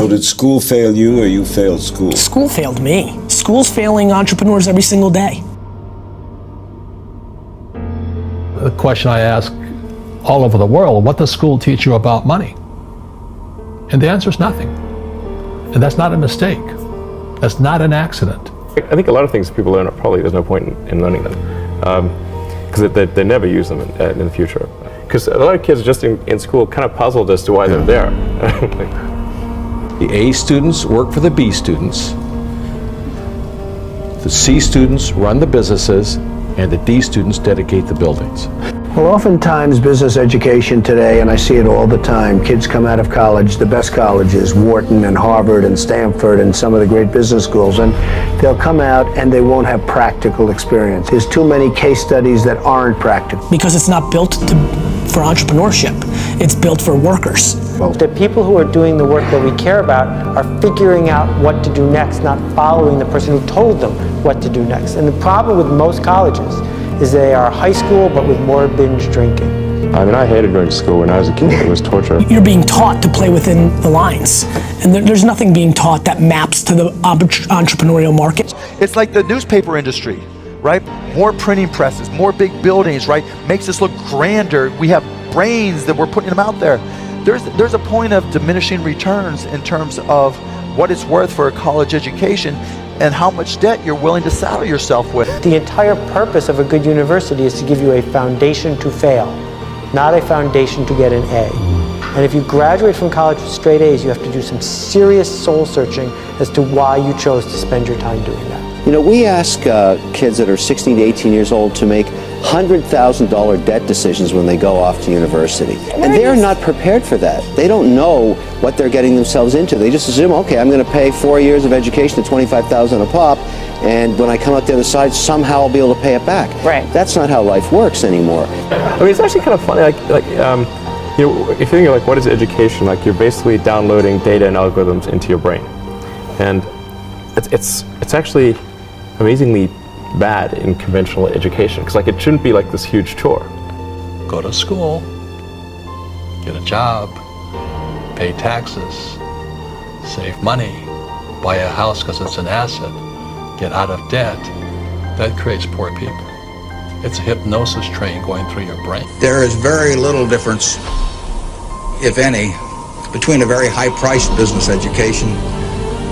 So did school fail you, or you failed school? School failed me. School's failing entrepreneurs every single day. The question I ask all over the world, what does school teach you about money? And the answer is nothing. And that's not a mistake. That's not an accident. I think a lot of things people learn, probably there's no point in learning them, because they never use them in the future. Because a lot of kids just in school kind of puzzled as to why they're there. The A students work for the B students, the C students run the businesses, and the D students dedicate the buildings. Well, oftentimes business education today, and I see it all the time, kids come out of college, the best colleges, Wharton and Harvard and Stanford and some of the great business schools, and they'll come out and they won't have practical experience. There's too many case studies that aren't practical. Because it's not built for entrepreneurship. It's built for workers. The people who are doing the work that we care about are figuring out what to do next, not following the person who told them what to do next. And the problem with most colleges is they are high school, but with more binge drinking. I mean, I hated going to school when I was a kid. It was torture. You're being taught to play within the lines. And there's nothing being taught that maps to the entrepreneurial market. It's like the newspaper industry, right? More printing presses, more big buildings, right? Makes us look grander. We have brains that we're putting them out there. There's a point of diminishing returns in terms of what it's worth for a college education and how much debt you're willing to saddle yourself with. The entire purpose of a good university is to give you a foundation to fail, not a foundation to get an A. And if you graduate from college with straight A's, you have to do some serious soul searching as to why you chose to spend your time doing that. You know, we ask kids that are 16 to 18 years old to make $100,000 debt decisions when they go off to university. And they're not prepared for that. They don't know what they're getting themselves into. They just assume, okay, I'm going to pay 4 years of education at $25,000 a pop, and when I come out the other side, somehow I'll be able to pay it back. Right. That's not how life works anymore. I mean, it's actually kind of funny, you know, if you think of like what is education, like you're basically downloading data and algorithms into your brain. And it's actually amazingly bad in conventional education, because like it shouldn't be like this huge chore. Go to school, get a job, pay taxes, save money, buy a house because it's an asset, get out of debt. That creates poor people. It's a hypnosis train going through your brain. There is very little difference, if any, between a very high-priced business education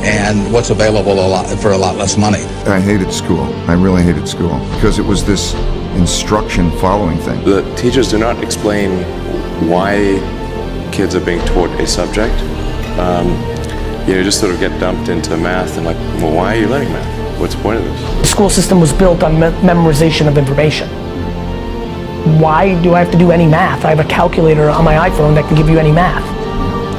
and what's available for a lot less money. I hated school. I really hated school because it was this instruction following thing. The teachers do not explain why kids are being taught a subject. You know, just sort of get dumped into math and like, well, why are you learning math? What's the point of this? The school system was built on memorization of information. Why do I have to do any math? I have a calculator on my iPhone that can give you any math.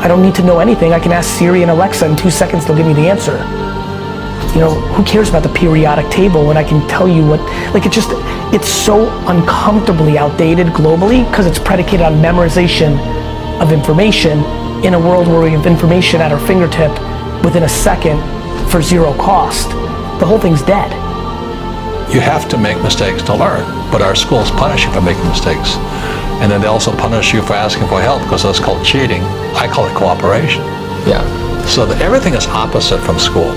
I don't need to know anything. I can ask Siri and Alexa in 2 seconds, they'll give me the answer. You know, who cares about the periodic table when I can tell you what, like it's so uncomfortably outdated globally because it's predicated on memorization of information in a world where we have information at our fingertip within a second for zero cost. The whole thing's dead. You have to make mistakes to learn, but our schools punish you for making mistakes. And then they also punish you for asking for help because that's called cheating. I call it cooperation. Yeah. So everything is opposite from school.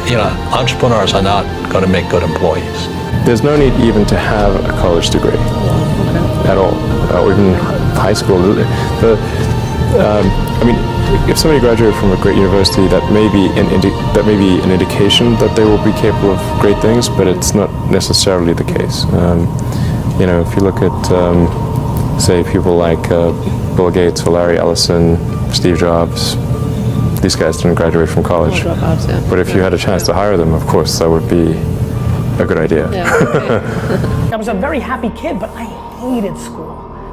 You know, entrepreneurs are not going to make good employees. There's no need even to have a college degree at all, or even high school. I mean, if somebody graduated from a great university, that may be an indication that they will be capable of great things, but it's not necessarily the case. You know, if you look at say people like Bill Gates or Larry Ellison, Steve Jobs, these guys didn't graduate from college. But if you had a chance to hire them, of course, that would be a good idea. I was a very happy kid, but I hated school.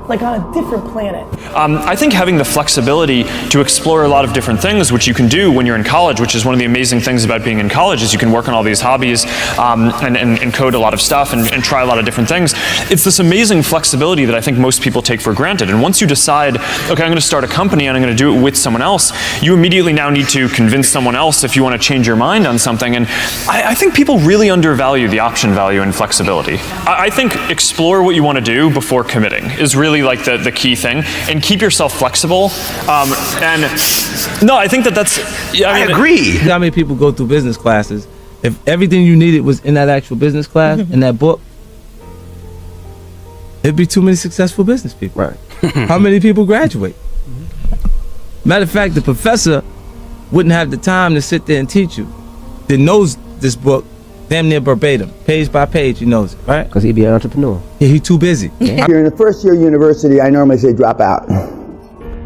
Like on a different planet. I think having the flexibility to explore a lot of different things, which you can do when you're in college, which is one of the amazing things about being in college, is you can work on all these hobbies and code a lot of stuff and try a lot of different things. It's this amazing flexibility that I think most people take for granted. And once you decide, okay, I'm going to start a company and I'm going to do it with someone else, you immediately now need to convince someone else if you want to change your mind on something. And I think people really undervalue the option value and flexibility. I think explore what you want to do before committing is really really like the key thing. And keep yourself flexible. And no, I think that's. Yeah, I agree. How many people go through business classes? If everything you needed was in that actual business class, in that book, it'd be too many successful business people. Right. How many people graduate? Matter of fact, the professor wouldn't have the time to sit there and teach you. That knows this book damn near verbatim, page by page, he knows it, right? Because he'd be an entrepreneur. Yeah, he's too busy. If you're in the first year of university, I normally say drop out.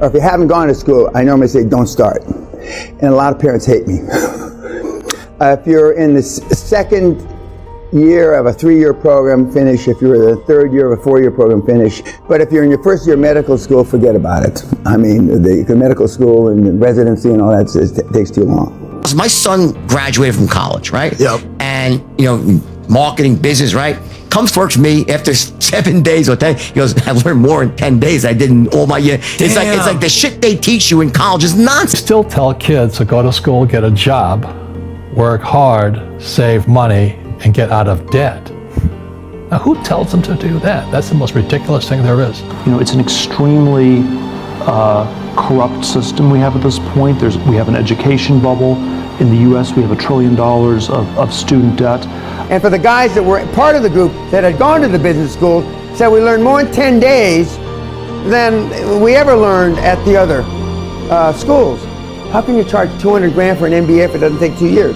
Or if you haven't gone to school, I normally say don't start. And a lot of parents hate me. If you're in the second year of a 3-year program, finish. If you're in the third year of a 4-year program, finish. But if you're in your first year of medical school, forget about it. I mean, the medical school and residency and all that takes too long. My son graduated from college, right? Yep. And, you know, marketing, business, right? Comes to work for me after 7 days or 10. He goes, I learned more in 10 days than I did in all my year. It's like the shit they teach you in college is nonsense. Still tell kids to go to school, get a job, work hard, save money, and get out of debt. Now, who tells them to do that? That's the most ridiculous thing there is. You know, it's an extremely corrupt system we have at this point. We have an education bubble. In the U.S., we have $1 trillion of student debt. And for the guys that were part of the group that had gone to the business school, said we learned more in 10 days than we ever learned at the other schools. How can you charge 200 grand for an MBA if it doesn't take 2 years?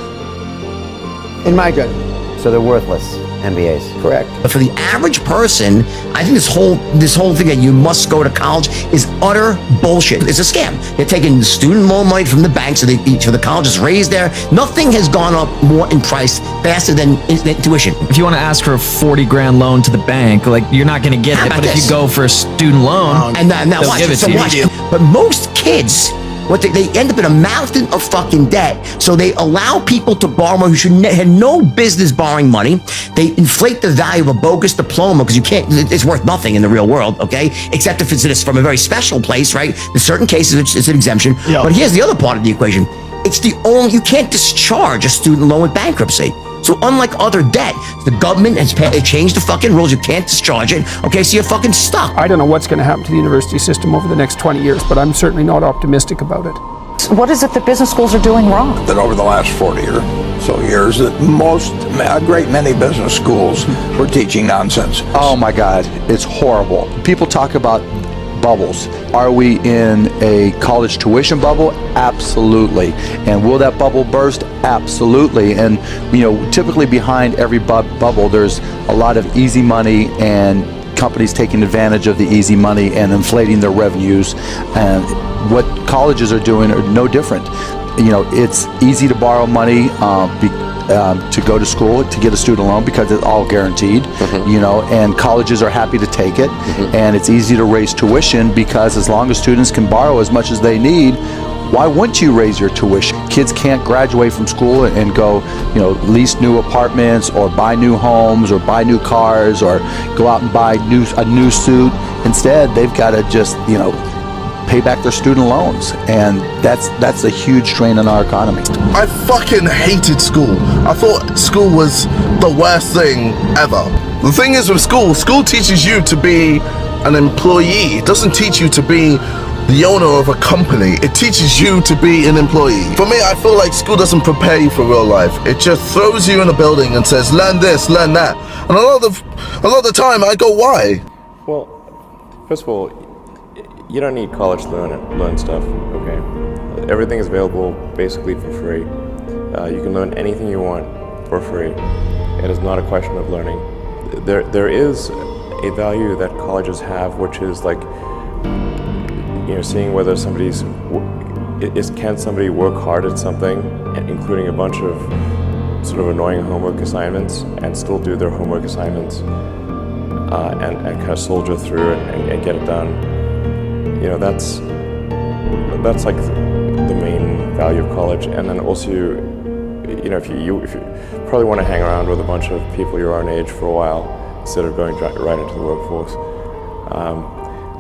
In my judgment. So they're worthless, MBAs. Correct. But for the average person, I think this whole thing that you must go to college is utter bullshit. It's a scam. They're taking student loan money from the bank so the colleges raise their. Nothing has gone up more in price faster than tuition. If you want to ask for a 40 grand loan to the bank, like you're not going to get it. But if you go for a student loan, now they'll watch give it so to watch. you. But most kids, they end up in a mountain of fucking debt. So they allow people to borrow money who had no business borrowing money. They inflate the value of a bogus diploma because it's worth nothing in the real world, okay? Except if it's from a very special place, right? In certain cases, it's an exemption. Yep. But here's the other part of the equation. You can't discharge a student loan with bankruptcy. So unlike other debt, the government has changed the fucking rules. You can't discharge it. Okay, so you're fucking stuck. I don't know what's going to happen to the university system over the next 20 years, but I'm certainly not optimistic about it. What is it that business schools are doing wrong? That over the last 40 or so years, that a great many business schools were teaching nonsense. Oh my God, it's horrible. People talk about bubbles. Are we in a college tuition bubble? Absolutely. And will that bubble burst? Absolutely. And typically behind every bubble, there's a lot of easy money and companies taking advantage of the easy money and inflating their revenues. And what colleges are doing are no different. It's easy to borrow money to go to school, to get a student loan because it's all guaranteed, and colleges are happy to take it. And it's easy to raise tuition because as long as students can borrow as much as they need, why wouldn't you raise your tuition? Kids can't graduate from school and go, lease new apartments or buy new homes or buy new cars or go out and buy a new suit. Instead, they've got to just, pay back their student loans, and that's a huge strain on our economy. I fucking hated school. I thought school was the worst thing ever. The thing is with school teaches you to be an employee. It doesn't teach you to be the owner of a company. It teaches you to be an employee. For me, I feel like school doesn't prepare you for real life. It just throws you in a building and says, learn this, learn that. And a lot of the time, I go, why? Well, first of all, you don't need college to learn stuff, okay? Everything is available basically for free. You can learn anything you want for free. It is not a question of learning. There is a value that colleges have, which is like, seeing whether can somebody work hard at something, including a bunch of sort of annoying homework assignments, and still do their homework assignments, and kind of soldier through and get it done. That's like the main value of college. And then also, if you probably want to hang around with a bunch of people your own age for a while instead of going right into the workforce.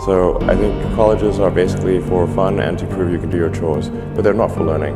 So I think colleges are basically for fun and to prove you can do your chores, but they're not for learning.